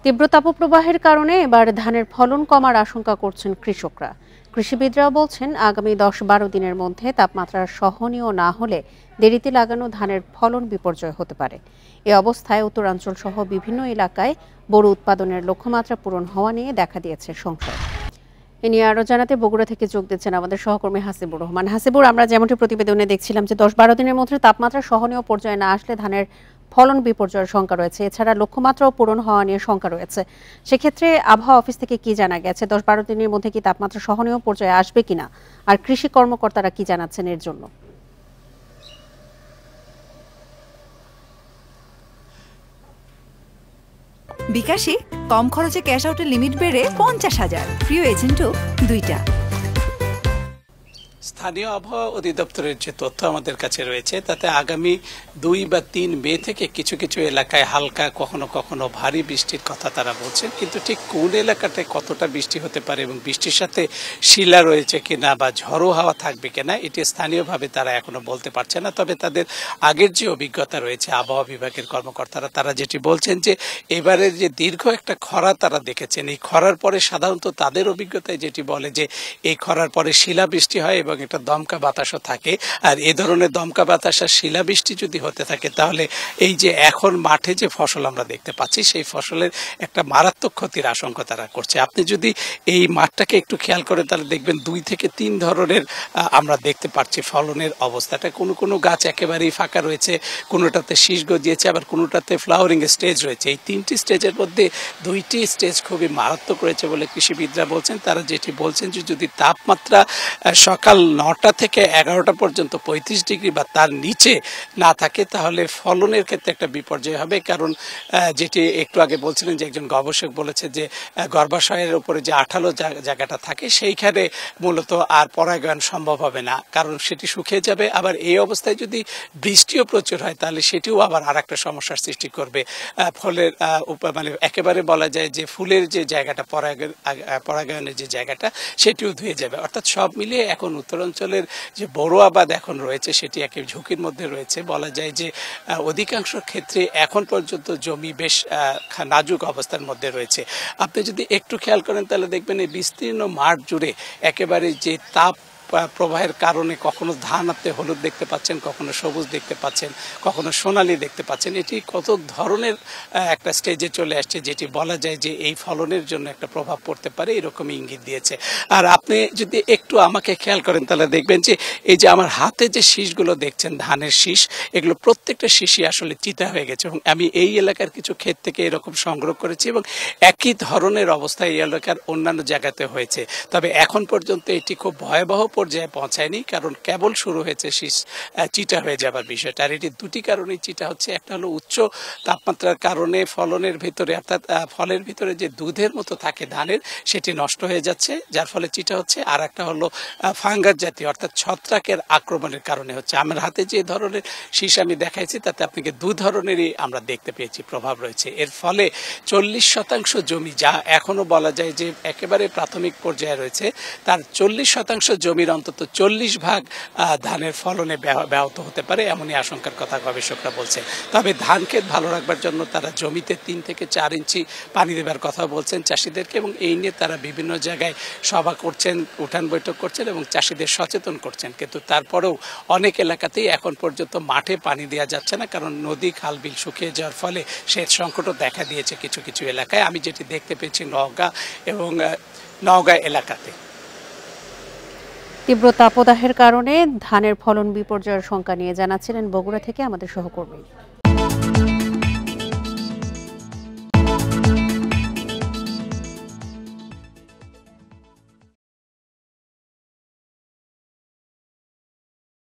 তীব্র তাপপ্রবাহের কারণে এবার ধানের ফলন কমার আশঙ্কা করছেন কৃষকরা। কৃষিবিদরা বলছেন আগামী ১০-১২ দিনের মধ্যে তাপমাত্রা সহনীয় না হলে দেরিতে লাগানো ধানের ফলন বিপর্যয় হতে পারে। এ অবস্থায় উত্তরাঞ্চল সহ বিভিন্ন এলাকায় বোরো উৎপাদনের লক্ষ্যমাত্রা পূরণ হওয়া নিয়ে দেখা দিয়েছে সংশয়। এ নিয়ে আরো জানাতে বগুড়া থেকে যোগ দিচ্ছেন আমাদের সহকর্মী হাসিবুর রহমান। হাসিবুর, আমরা যেমনটি প্রতিবেদনে দেখছিলাম যে ১০-১২ দিনের মধ্যে তাপমাত্রা সহনীয় পর্যায়ে না আসলে ধানের ফলন বিপর্যয়ের শঙ্কা রয়েছে, এছাড়া লক্ষ্যমাত্রাও পূরণ হওয়া নিয়ে শঙ্কা রয়েছে। সেক্ষেত্রে আবহাওয়া অফিস থেকে কি জানা গেছে? ১০-১২ দিনের মধ্যে কি তাপমাত্রা সহনীয় পর্যায়ে আসবে কিনা, আর কৃষি কর্মকর্তারা কি জানাচ্ছেন এর জন্য? বিকাশে কম খরচে ক্যাশ আউটের লিমিট বেড়ে ৫০,০০০, প্রিয় এজেন্টও ২টা। স্থানীয় আবহাওয়া অধিদপ্তরের যে তথ্য আমাদের কাছে রয়েছে তাতে আগামী ২ বা ৩ মে থেকে কিছু কিছু এলাকায় হালকা কখনো কখনো ভারী বৃষ্টির কথা তারা বলছেন, কিন্তু ঠিক কোন এলাকাতে কতটা বৃষ্টি হতে পারে এবং বৃষ্টির সাথে শিলা রয়েছে কিনা বা ঝড়ো হাওয়া থাকবে কিনা এটি স্থানীয়ভাবে তারা এখনো বলতে পারছে না। তবে তাদের আগের যে অভিজ্ঞতা রয়েছে আবহাওয়া বিভাগের কর্মকর্তারা তারা যেটি বলছেন যে এবারের যে দীর্ঘ একটা খরা তারা দেখেছেন, এই খরার পরে সাধারণত তাদের অভিজ্ঞতায় যেটি বলে যে এই খরার পরে শিলা বৃষ্টি হয় এবং একটা দমকা বাতাসও থাকে। আর এ ধরনের দমকা বাতাস আর শিলাবৃষ্টি যদি হতে থাকে তাহলে এই যে এখন মাঠে যে ফসল আমরা দেখতে পাচ্ছি সেই ফসলের একটা মারাত্মক ক্ষতির আশঙ্কা তারা করছে। আপনি যদি এই মাঠটাকে একটু খেয়াল করে তাহলে দেখবেন ২ থেকে ৩ ধরনের আমরা দেখতে পাচ্ছি ফলনের অবস্থাটা। কোনো কোনো গাছ একেবারেই ফাঁকা রয়েছে, কোনোটাতে শীষ গজিয়েছে, আবার কোনোটাতে ফ্লাওয়ারিং স্টেজ রয়েছে। এই ৩টি স্টেজের মধ্যে ২টি স্টেজ খুবই মারাত্মক রয়েছে বলে কৃষিবিদরা বলছেন। তারা যেটি বলছেন যে যদি তাপমাত্রা সকাল ৯টা থেকে ১১টা পর্যন্ত ৩৫ ডিগ্রি বা তার নিচে না থাকে তাহলে ফলনের ক্ষেত্রে একটা বিপর্যয় হবে। কারণ যেটি একটু আগে বলছিলেন যে একজন গবেষক বলেছে যে গর্ভাশয়ের উপরে যে আঠালো জায়গাটা থাকে সেইখানে মূলত আর পরাগায়ন সম্ভব হবে না, কারণ সেটি শুকিয়ে যাবে। আবার এই অবস্থায় যদি বৃষ্টিও প্রচুর হয় তাহলে সেটিও আবার আর একটা সমস্যার সৃষ্টি করবে। ফলের মানে একেবারে বলা যায় যে ফুলের যে জায়গাটা পরাগায়নের যে জায়গাটা সেটিও ধুয়ে যাবে। অর্থাৎ সব মিলিয়ে এখন উত্তরাঞ্চলের যে বোরো আবাদ এখন রয়েছে সেটি একে ঝুঁকির মধ্যে রয়েছে। বলা যায় যে অধিকাংশ ক্ষেত্রে এখন পর্যন্ত জমি বেশ নাজুক অবস্থার মধ্যে রয়েছে। আপনি যদি একটু খেয়াল করেন তাহলে দেখবেন এই বিস্তীর্ণ মাঠ জুড়ে একেবারে যে তাপ প্রবাহের কারণে কখনো ধান আপনি হলুদ দেখতে পাচ্ছেন, কখনো সবুজ দেখতে পাচ্ছেন, কখনো সোনালি দেখতে পাচ্ছেন। এটি কত ধরনের একটা স্টেজে চলে আসছে যেটি বলা যায় যে এই ফলনের জন্য একটা প্রভাব পড়তে পারে, এরকমই ইঙ্গিত দিয়েছে। আর আপনি যদি একটু আমাকে খেয়াল করেন তাহলে দেখবেন যে এই যে আমার হাতে যে শীষগুলো দেখছেন ধানের শীষ, এগুলো প্রত্যেকটা শীষই আসলে চিতা হয়ে গেছে এবং আমি এই এলাকার কিছু ক্ষেত থেকে এরকম সংগ্রহ করেছি এবং একই ধরনের অবস্থা এই এলাকার অন্যান্য জায়গাতে হয়েছে। তবে এখন পর্যন্ত এটি খুব ভয়াবহ পর্যায়ে পৌঁছায়নি, কারণ কেবল শুরু হয়েছে শীষ চিটা হয়ে যাবার বিষয়টা। আর এটি দুটি কারণেই চিটা হচ্ছে। একটা হলো উচ্চ তাপমাত্রার কারণে ফলনের ভিতরে অর্থাৎ ফলের ভিতরে যে দুধের মতো থাকে ধানের সেটি নষ্ট হয়ে যাচ্ছে যার ফলে চিটা হচ্ছে। আর একটা হলো ফাঙ্গাস জাতীয় অর্থাৎ ছত্রাকের আক্রমণের কারণে হচ্ছে। আমার হাতে যে ধরনের শীষ আমি দেখাইছি তাতে আপনাকে দু ধরনেরই আমরা দেখতে পেয়েছি প্রভাব রয়েছে। এর ফলে 40% জমি, যা এখনো বলা যায় যে একেবারে প্রাথমিক পর্যায়ে রয়েছে, তার 40% জমির অন্তত 40 ভাগ ধানের ফলনে ব্যাহত হতে পারে, এমনই আশঙ্কার কথা গবেষকরা বলছে। তবে ধান ক্ষেত ভালো রাখবার জন্য তারা জমিতে ৩ থেকে ৪ ইঞ্চি পানি দেবার কথা বলছেন চাষিদেরকে এবং এই নিয়ে তারা বিভিন্ন জায়গায় সভা করছেন, উঠান বৈঠক করছেন এবং চাষিদের সচেতন করছেন। কিন্তু তারপরেও অনেক এলাকাতেই এখন পর্যন্ত মাঠে পানি দেওয়া যাচ্ছে না, কারণ নদী খাল বিল শুকিয়ে যাওয়ার ফলে সেচ সংকটও দেখা দিয়েছে কিছু কিছু এলাকায়। আমি যেটি দেখতে পেয়েছি নওগাঁ এবং নওগাঁ এলাকাতে। তীব্র তাপদাহের কারণে ধানের ফলন বিপর্যয়ের শঙ্কা নিয়ে জানাচ্ছিলেন বগুড়া থেকে আমাদের সহকর্মী।